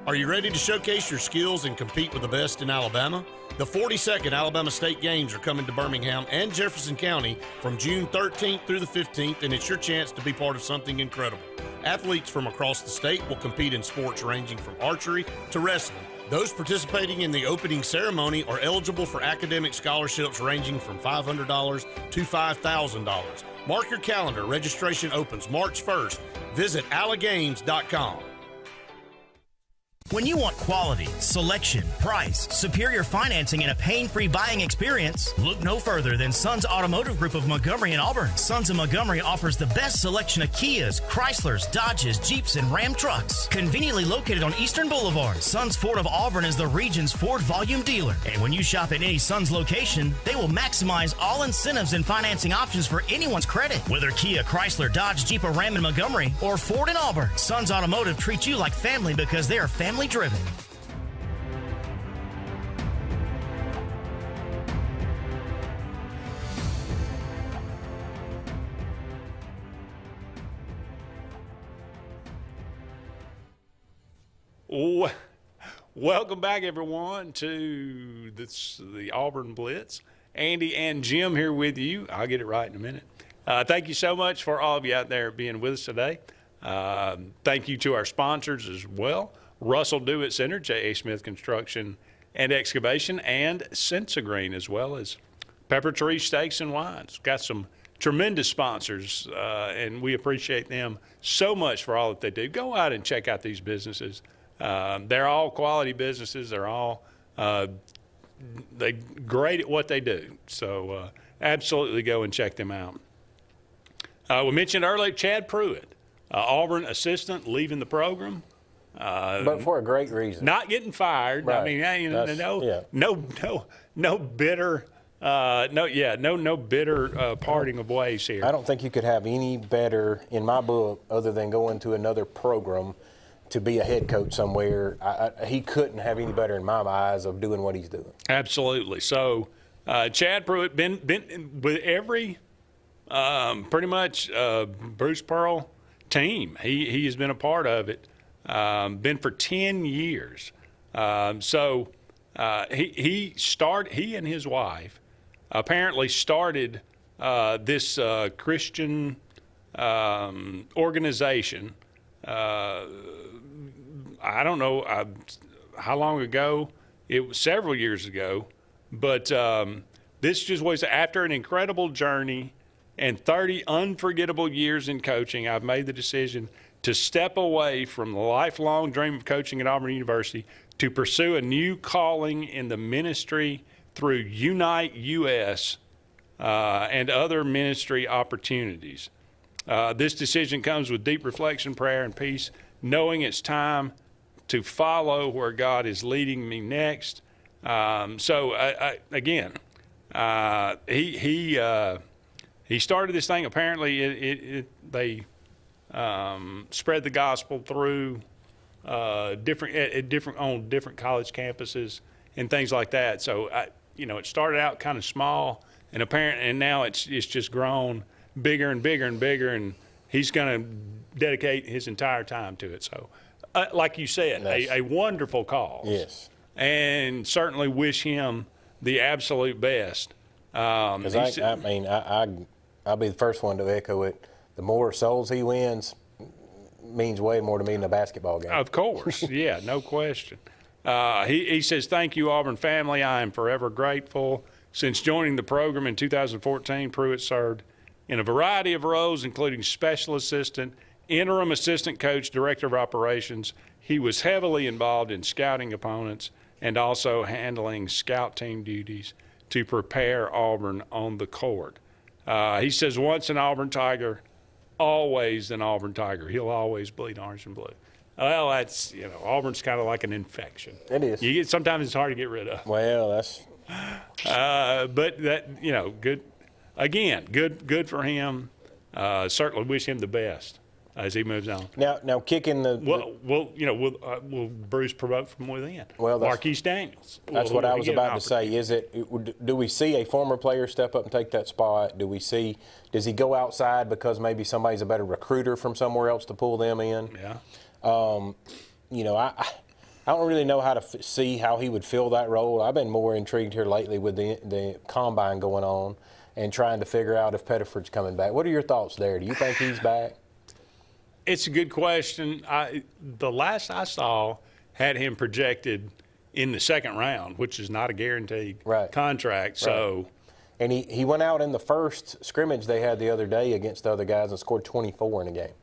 Are you ready to showcase your skills and compete with the best in Alabama? The 42nd Alabama State Games are coming to Birmingham and Jefferson County from June 13th through the 15th, and it's your chance to be part of something incredible. Athletes from across the state will compete in sports ranging from archery to wrestling. Those participating in the opening ceremony are eligible for academic scholarships ranging from $500 to $5,000. Mark your calendar. Registration opens March 1st. Visit allagames.com. When you want quality, selection, price, superior financing, and a pain-free buying experience, look no further than Sons Automotive Group of Montgomery and Auburn. Sons of Montgomery offers the best selection of Kias, Chryslers, Dodges, Jeeps, and Ram trucks. Conveniently located on Eastern Boulevard, Sons Ford of Auburn is the region's Ford volume dealer. And when you shop at any Sons location, they will maximize all incentives and financing options for anyone's credit. Whether Kia, Chrysler, Dodge, Jeep, or Ram in Montgomery, or Ford in Auburn, Sons Automotive treats you like family because they are family driven. Welcome back, everyone, to the Auburn Blitz. Andy and Jim here with you. I'll get it right in a minute. Thank you so much for all of you out there being with us today. Thank you to our sponsors as well. Russell Dewitt Center, J.A. Smith Construction and Excavation, and Sensagreen, as well as Pepper Tree Steaks and Wines. Got some tremendous sponsors, and we appreciate them so much for all that they do. Go out and check out these businesses. They're all quality businesses. They're all they're great at what they do. So absolutely go and check them out. We mentioned earlier Chad Pruitt, Auburn assistant, leaving the program. But for a great reason. Not getting fired. Right. I mean, no bitter, no bitter parting of ways here. I don't think you could have any better, in my book, other than going to another program to be a head coach somewhere. He couldn't have any better in my eyes of doing what he's doing. Absolutely. So, Chad Pruitt been with every pretty much Bruce Pearl team. He has been a part of it. Been for 10 years. He and his wife apparently started this Christian organization. I don't know how long ago. It was several years ago. But this just was after an incredible journey and 30 unforgettable years in coaching. I've made the decision to step away from the lifelong dream of coaching at Auburn University to pursue a new calling in the ministry through Unite US and other ministry opportunities. This decision comes with deep reflection, prayer, and peace, knowing it's time to follow where God is leading me next. He started this thing. Apparently, they spread the gospel through different college campuses and things like that. So it started out kind of small, and now it's just grown bigger and bigger and bigger, and he's going to dedicate his entire time to it. So, like you said, a wonderful cause. Yes, and certainly wish him the absolute best. Because I'll be the first one to echo it. The more souls he wins means way more to me than a basketball game. Of course, yeah, no question. He says, "Thank you, Auburn family. I am forever grateful. Since joining the program in 2014, Pruitt served in a variety of roles, including special assistant, interim assistant coach, director of operations. He was heavily involved in scouting opponents and also handling scout team duties to prepare Auburn on the court." He says, "Once an Auburn Tiger, always an Auburn Tiger. He'll always bleed orange and blue." Well, that's, Auburn's kind of like an infection. It is. Sometimes it's hard to get rid of. Well, that's. But that, good. Again, good for him. Certainly wish him the best as he moves on. Now kicking the. Will Bruce promote from within? Well, Marquise Daniels. That's what I was about to say. Do we see a former player step up and take that spot? Does he go outside because maybe somebody's a better recruiter from somewhere else to pull them in? Yeah. I don't really know how to see how he would fill that role. I've been more intrigued here lately with the combine going on and trying to figure out if Pettiford's coming back. What are your thoughts there? Do you think he's back? It's a good question. The last I saw had him projected in the second round, which is not a guaranteed contract. So, and he went out in the first scrimmage they had the other day against the other guys and scored 24 in a game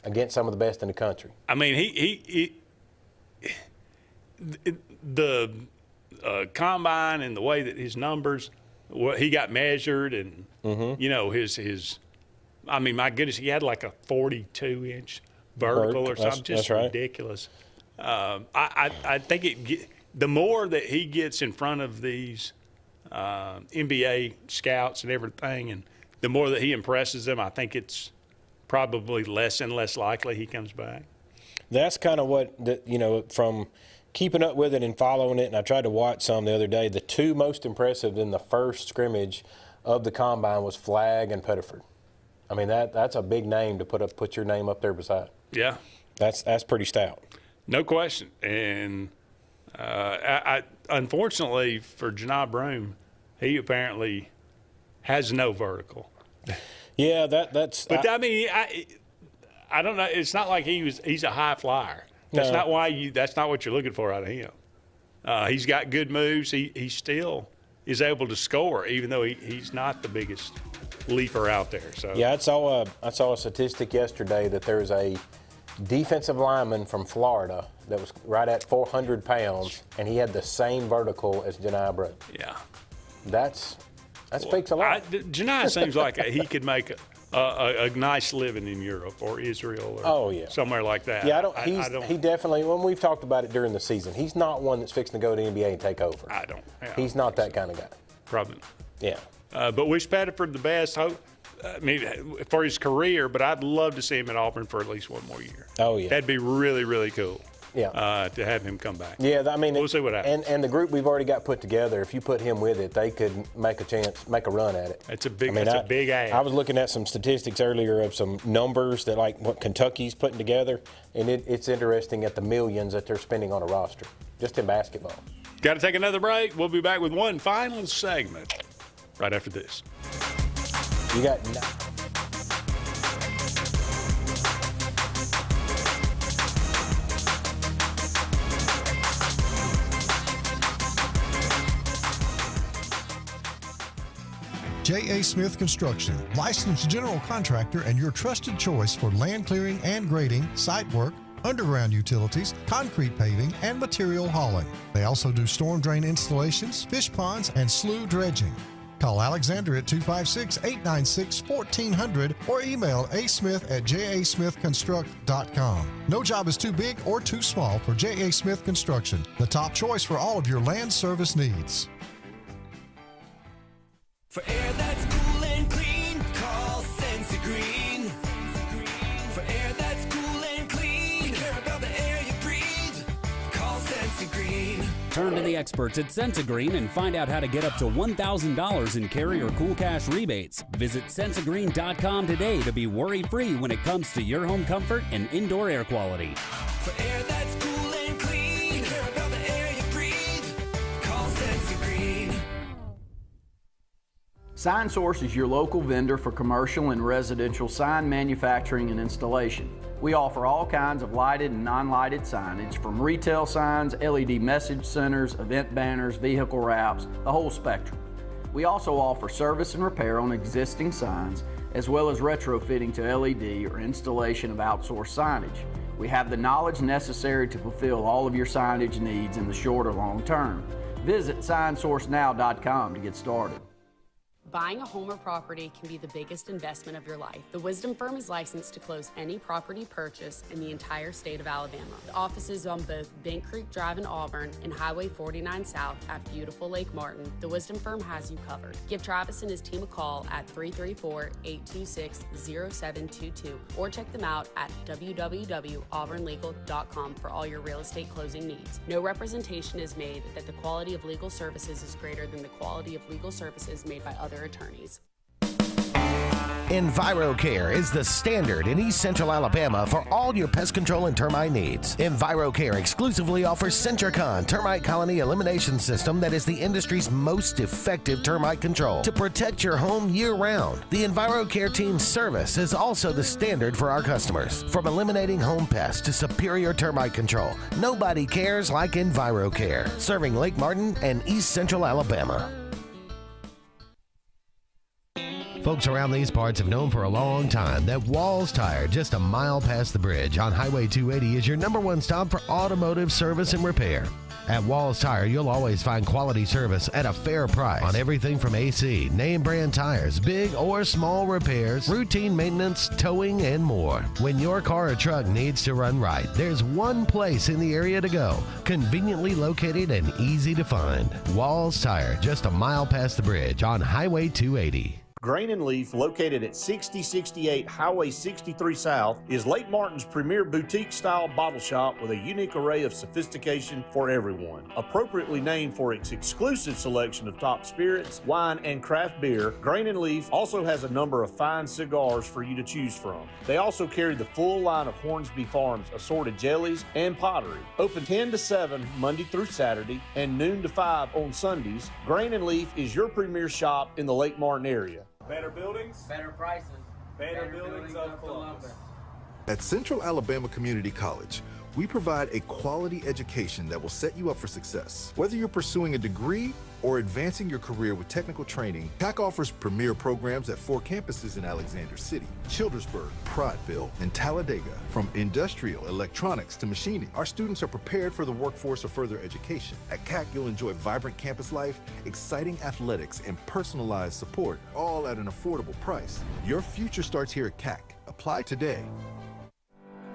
against some of the best in the country. I mean, the combine and the way that his numbers, he got measured, and his. I mean, my goodness, he had like a 42-inch vertical or something, just ridiculous. I think the more that he gets in front of these NBA scouts and everything, and the more that he impresses them, I think it's probably less and less likely he comes back. That's kind of what, from keeping up with it and following it, and I tried to watch some the other day, the two most impressive in the first scrimmage of the combine was Flagg and Pettiford. I mean, that's a big name to put your name up there beside. Yeah. That's pretty stout. No question. And I unfortunately for Janai Broome, he apparently has no vertical. Yeah, that's. But I don't know. It's not like he's a high flyer. That's not why that's not what you're looking for out of him. He's got good moves. He still is able to score, even though he's not the biggest leaper out there. So yeah, I saw a statistic yesterday that there's a defensive lineman from Florida that was right at 400 pounds, and he had the same vertical as Janai Broome. Yeah, that speaks a lot. Janai seems like he could make a nice living in Europe or Israel or somewhere like that. Yeah, he definitely, when we've talked about it during the season, he's not one that's fixing to go to the NBA and take over. He's not that kind of guy. Probably not. Yeah. But wish Pettiford the best. Hope, for his career, but I'd love to see him at Auburn for at least one more year. Oh, yeah. That'd be really, really cool. Yeah. To have him come back. Yeah, I mean, we'll see what happens. And the group we've already got put together, if you put him with it, they could make a run at it. It's a big add. I was looking at some statistics earlier of some numbers that like what Kentucky's putting together, and it's interesting at the millions that they're spending on a roster, just in basketball. Got to take another break. We'll be back with one final segment right after this. You got. J.A. Smith Construction, licensed general contractor and your trusted choice for land clearing and grading, site work, underground utilities, concrete paving, and material hauling. They also do storm drain installations, fish ponds, and slough dredging. Call Alexander at 256-896-1400 or email asmith@jasmithconstruct.com. No job is too big or too small for J.A. Smith Construction, the top choice for all of your land service needs. For air that's cool and clean, call Sensi Green. For air that's cool and clean, care about the air you breathe, call Sensi Green. Turn to the experts at Sensigreen and find out how to get up to $1,000 in carrier cool cash rebates. Visit Sensigreen.com today to be worry-free when it comes to your home comfort and indoor air quality. For air that's cool and clean, care about the air you breathe, call Sensi Green. SignSource is your local vendor for commercial and residential sign manufacturing and installation. We offer all kinds of lighted and non-lighted signage, from retail signs, LED message centers, event banners, vehicle wraps, the whole spectrum. We also offer service and repair on existing signs, as well as retrofitting to LED or installation of outsourced signage. We have the knowledge necessary to fulfill all of your signage needs in the short or long term. Visit signsourcenow.com to get started. Buying a home or property can be the biggest investment of your life. The Wisdom Firm is licensed to close any property purchase in the entire state of Alabama. The office is on both Bent Creek Drive in Auburn and Highway 49 South at beautiful Lake Martin. The Wisdom Firm has you covered. Give Travis and his team a call at 334-826-0722 or check them out at www.auburnlegal.com for all your real estate closing needs. No representation is made that the quality of legal services is greater than the quality of legal services made by other attorneys. EnviroCare is the standard in East Central Alabama for all your pest control and termite needs. EnviroCare exclusively offers Centricon termite colony elimination system that is the industry's most effective termite control to protect your home year-round. The EnviroCare team's service is also the standard for our customers. From eliminating home pests to superior termite control, nobody cares like EnviroCare, serving Lake Martin and East Central Alabama. Folks around these parts have known for a long time that Walls Tire, just a mile past the bridge on Highway 280, is your #1 stop for automotive service and repair. At Walls Tire, you'll always find quality service at a fair price on everything from AC, name brand tires, big or small repairs, routine maintenance, towing, and more. When your car or truck needs to run right, there's one place in the area to go, conveniently located and easy to find. Walls Tire, just a mile past the bridge on Highway 280. Grain and Leaf, located at 6068 Highway 63 South, is Lake Martin's premier boutique-style bottle shop with a unique array of sophistication for everyone. Appropriately named for its exclusive selection of top spirits, wine, and craft beer, Grain and Leaf also has a number of fine cigars for you to choose from. They also carry the full line of Hornsby Farms assorted jellies and pottery. Open 10 to 7 Monday through Saturday and noon to 5 on Sundays, Grain and Leaf is your premier shop in the Lake Martin area. Better buildings, better prices, better buildings of Columbus. At Central Alabama Community College, we provide a quality education that will set you up for success. Whether you're pursuing a degree or advancing your career with technical training, CAC offers premier programs at 4 campuses in Alexander City, Childersburg, Prattville, and Talladega. From industrial, electronics to machining, our students are prepared for the workforce or further education. At CAC, you'll enjoy vibrant campus life, exciting athletics, and personalized support, all at an affordable price. Your future starts here at CAC. Apply today.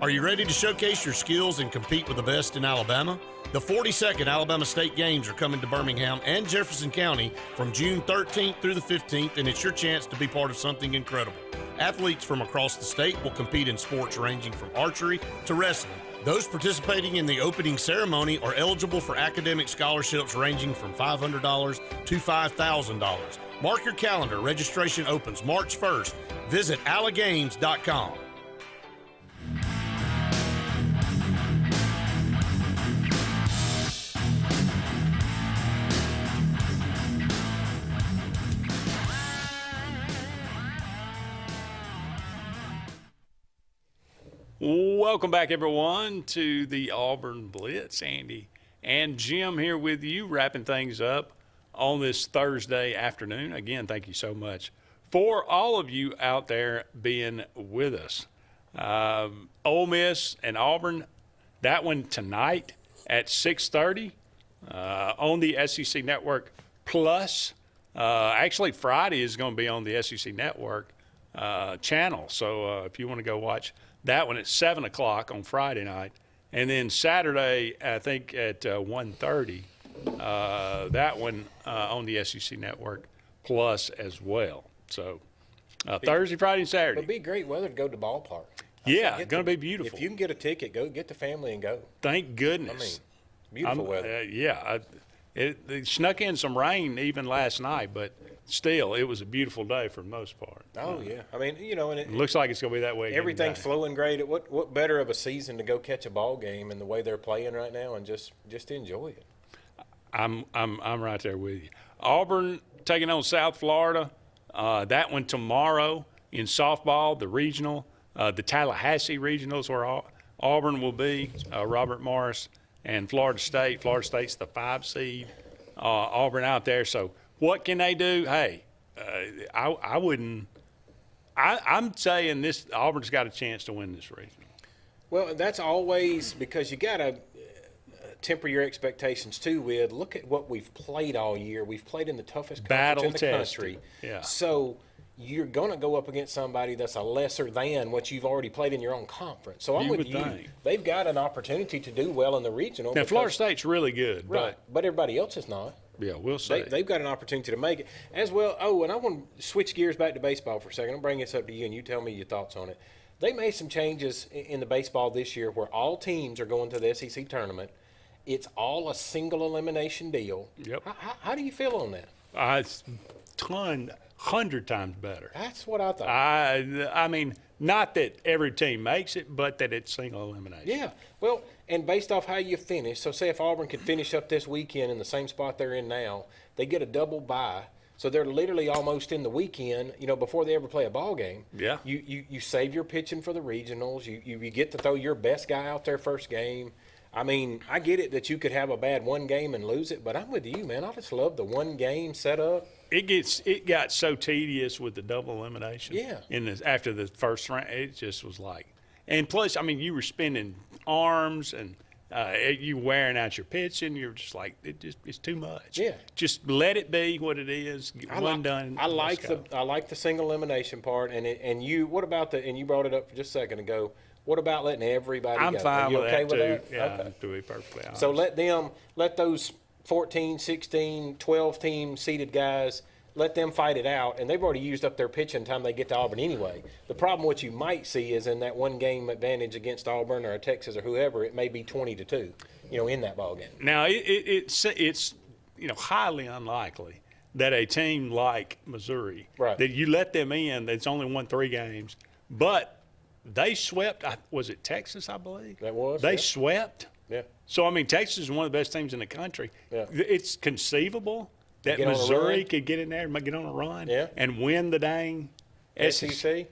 Are you ready to showcase your skills and compete with the best in Alabama? The 42nd Alabama State Games are coming to Birmingham and Jefferson County from June 13th through the 15th, and it's your chance to be part of something incredible. Athletes from across the state will compete in sports ranging from archery to wrestling. Those participating in the opening ceremony are eligible for academic scholarships ranging from $500 to $5,000. Mark your calendar. Registration opens March 1st. Visit allagames.com. Welcome back, everyone, to the Auburn Blitz. Andy and Jim here with you, wrapping things up on this Thursday afternoon. Again, thank you so much for all of you out there being with us. Ole Miss and Auburn, that one tonight at 6:30 on the SEC Network Plus. Actually, Friday is going to be on the SEC Network channel. So if you want to go watch that one at 7 o'clock on Friday night. And then Saturday, I think at 1:30, that one on the SEC Network Plus as well. So Thursday, Friday, and Saturday. It'll be great weather to go to the ballpark. Yeah, it's going to be beautiful. If you can get a ticket, go get the family and go. Thank goodness. I mean, beautiful weather. It snuck in some rain even last night, but still, it was a beautiful day for the most part. Oh, yeah. I mean, you know, and it looks like it's going to be that way. Everything's flowing great. What better of a season to go catch a ball game and the way they're playing right now and just enjoy it. I'm right there with you. Auburn taking on South Florida. That one tomorrow in softball, the regional. The Tallahassee regionals where Auburn will be, Robert Morris and Florida State. Florida State's the 5 seed. Auburn out there. So what can they do? Hey, I wouldn't. I'm saying this. Auburn's got a chance to win this regional. Well, that's always because you got to temper your expectations too. With look at what we've played all year. We've played in the toughest conference in the country. Yeah. So you're going to go up against somebody that's a lesser than what you've already played in your own conference. So I'm with you. They've got an opportunity to do well in the regional. Now, Florida State's really good. Right. But everybody else is not. Yeah, we'll see. They've got an opportunity to make it as well. Oh, and I want to switch gears back to baseball for a second. I'll bring this up to you, and you tell me your thoughts on it. They made some changes in the baseball this year where all teams are going to the SEC tournament. It's all a single elimination deal. Yep. How do you feel on that? It's 100 times better. That's what I thought. I mean, not that every team makes it, but that it's single elimination. Yeah. Well, and based off how you finish, so say if Auburn could finish up this weekend in the same spot they're in now, they get a double bye. So they're literally almost in the weekend, before they ever play a ball game. Yeah. You save your pitching for the regionals. You get to throw your best guy out there first game. I mean, I get it that you could have a bad one game and lose it, but I'm with you, man. I just love the one game setup. It got so tedious with the double elimination. Yeah. After the first round, it just was like, and plus, I mean, you were spending arms and you wearing out your pitching. You're just like, it's too much. Yeah. Just let it be what it is. Done. I like the single elimination part, and you. What about and you brought it up just a second ago. What about letting everybody go? I'm fine with okay that, too. That? Yeah, okay. to be perfectly honest. So let those 14, 16, 12 team seeded guys, let them fight it out, and they've already used up their pitching time they get to Auburn anyway. The problem what you might see is in that one game advantage against Auburn or Texas or whoever, it may be 20-2, in that ball game. Now it's highly unlikely that a team like Missouri, that you let them in, that's only won 3 games, but they swept. Was it Texas? I believe that was. They swept. Yeah. So I mean, Texas is one of the best teams in the country. Yeah. It's conceivable that Missouri could get in there and get on a run and win the dang SEC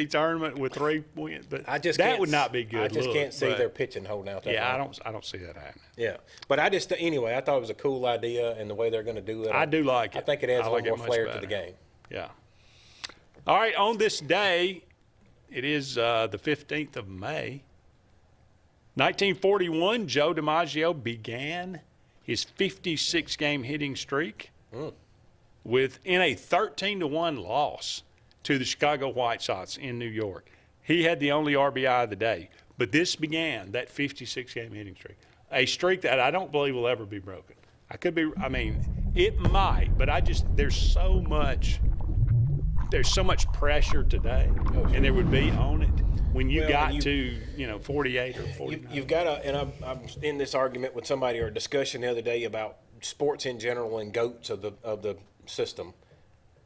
tournament with 3 wins. But that would not be good. I just can't see their pitching holding out. Yeah, I don't see that happening. Yeah, but I thought it was a cool idea, and the way they're going to do it. I do like it. I think it adds a little more flair to the game. Yeah. All right, on this day, it is the 15th of May. 1941, Joe DiMaggio began his 56-game hitting streak in a 13-1 loss to the Chicago White Sox in New York. He had the only RBI of the day, but this began that 56-game hitting streak, a streak that I don't believe will ever be broken. It might, but there's so much pressure today, and there would be on it when you got to 48 or 49. You've got to, and I'm in this argument with somebody or a discussion the other day about sports in general and GOATs of the system.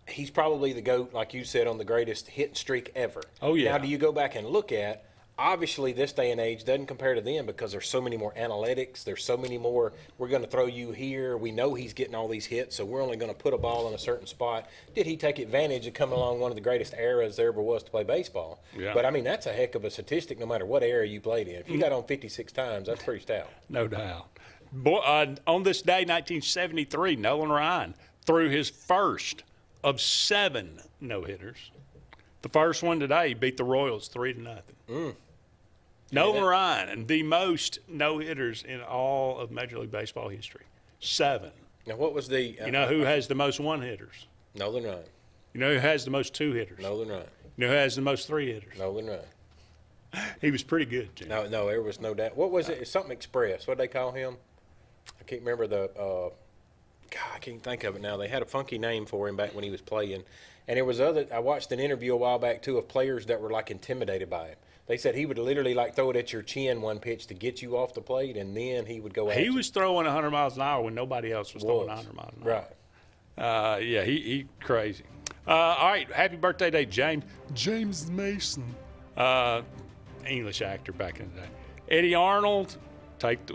He's probably the GOAT, like you said, on the greatest hit streak ever. Oh yeah. Now, do you go back and look at? Obviously, this day and age doesn't compare to them because there's so many more analytics. There's so many more. We're going to throw you here. We know he's getting all these hits, so we're only going to put a ball in a certain spot. Did he take advantage of coming along one of the greatest eras there ever was to play baseball? Yeah. But, that's a heck of a statistic no matter what era you played in. If you got on 56 times, that's pretty stout. No doubt. On this day, 1973, Nolan Ryan threw his first of 7 no-hitters. The first one today, he beat the Royals 3-0. Nolan Ryan, and the most no-hitters in all of Major League Baseball history. 7. Now, what was the... who has the most one-hitters? Nolan Ryan. You know who has the most 2-hitters? Nolan Ryan. You know who has the most 3-hitters? Nolan Ryan. He was pretty good, Jim. No, there was no doubt. What was it? It's something Express. What did they call him? I can't remember I can't think of it now. They had a funky name for him back when he was playing. And there was I watched an interview a while back, too, of players that were, intimidated by him. They said he would literally, throw it at your chin one pitch to get you off the plate, and then he would go at you. He was throwing 100 miles an hour when nobody else was throwing 100 miles an hour. Right. He crazy. All right, happy birthday day, James Mason. English actor back in the day. Eddie Arnold, make the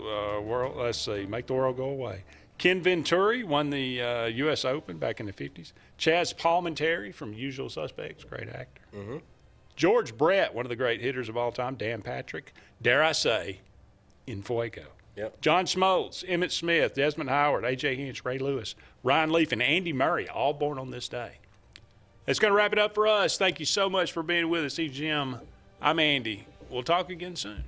world go away. Ken Venturi won the U.S. Open back in the 50s. Chaz Palminteri from Usual Suspects, great actor. George Brett, one of the great hitters of all time, Dan Patrick, dare I say, in Fuego. Yep. John Smoltz, Emmett Smith, Desmond Howard, A.J. Hinch, Ray Lewis, Ryan Leaf, and Andy Murray, all born on this day. That's going to wrap it up for us. Thank you so much for being with us, Jim. I'm Andy. We'll talk again soon.